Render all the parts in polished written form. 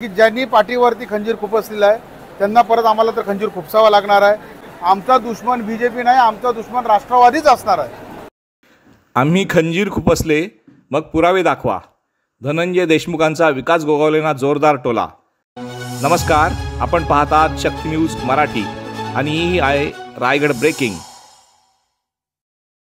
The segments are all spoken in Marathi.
की ज्यांनी पाठीवरती खंजीर खुपसलेला आहे त्यांना परत आम्हाला तर खंजीर खुपसावा लागणार आहे। आमचा दुश्मन बीजेपी नाही, आमचा दुश्मन राष्ट्रवादीच असणार आहे। आम्ही खंजीर खुपसले मग पुरावे दाखवा। धनंजय देशमुखांचा विकास गोगावलेंना जोरदार टोला। नमस्कार, आपण पाहतात शक्ती न्यूज मराठी आणि ही आहे रायगड ब्रेकिंग।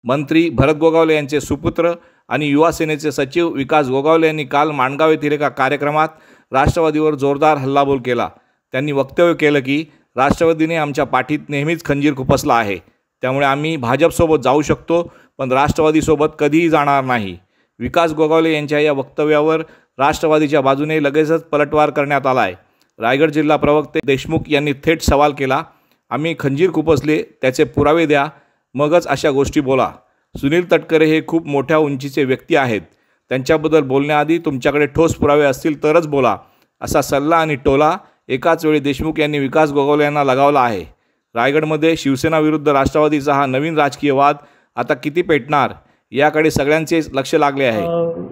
मंत्री भरत गोगावले यांचे सुपुत्र आणि युवा सेनेचे सचिव विकास गोगावले यांनी काल माणगाव येथील एका कार्यक्रमात राष्ट्रवादीवर जोरदार हल्लाबोल केला। त्यांनी वक्तव्य केलं की राष्ट्रवादीने आमच्या पाठीत नेहमीच खंजीर खुपसला आहे, त्यामुळे आम्ही भाजपसोबत जाऊ शकतो पण राष्ट्रवादीसोबत कधीही जाणार नाही। विकास गोगावले यांच्या या वक्तव्यावर राष्ट्रवादीच्या बाजूने लगेचच पलटवार करण्यात आला आहे। रायगड जिल्हा प्रवक्ते देशमुख यांनी थेट सवाल केला, आम्ही खंजीर खुपसले त्याचे पुरावे द्या, मगच अशा गोष्टी बोला। सुनील तटकरे हे खूप मोठ्या उंचीचे व्यक्ती आहेत, त्यांच्याबद्दल बोलण्याआधी तुमच्याकडे ठोस पुरावे असतील तरच बोला, असा सल्ला आणि टोला एकाच वेळी देशमुख यांनी विकास गोगावले यांना लगावला आहे। रायगडमध्ये शिवसेना विरुद्ध राष्ट्रवादीचा हा नवीन राजकीय वाद आता किती पेटणार याकडे सगळ्यांचे लक्ष लागले आहे।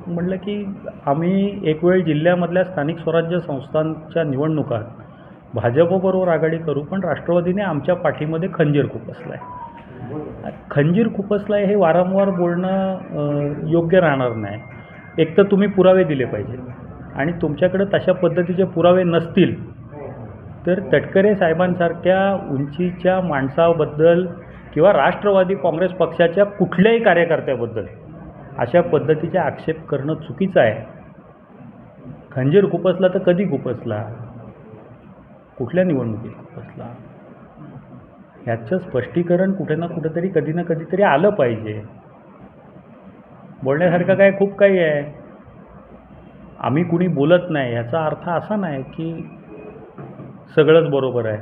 म्हटलं की आम्ही एक वेळ जिल्ह्यामधल्या स्थानिक स्वराज्य संस्थांच्या निवडणुकात भाजपबरोबर आघाडी करू, पण राष्ट्रवादीने आमच्या पाठीमध्ये खंजीर खुपसला आहे। खंजीर खुपसला आहे हे वारंवार बोलणं योग्य राहणार नाही। एक तर तुम्ही पुरावे दिले पाहिजे आणि तुमच्याकडे तशा पद्धतीचे पुरावे नसतील तर तटकरे साहेबांसारख्या उंचीच्या माणसाबद्दल किंवा राष्ट्रवादी काँग्रेस पक्षाच्या कुठल्याही कार्यकर्त्याबद्दल अशा पद्धतीचे आक्षेप करणं चुकीचं आहे। खंजीर खुपसला तर कधी खुपसला, कुठल्या निवडणुकीत खुपसला, ह्याचं स्पष्टीकरण कुठे ना कुठेतरी कधी ना कधीतरी आलं पाहिजे। बोलण्यासारखं काय खूप काही आहे। आम्ही कुणी बोलत नाही याचा अर्थ असा नाही की सगळंच बरोबर आहे।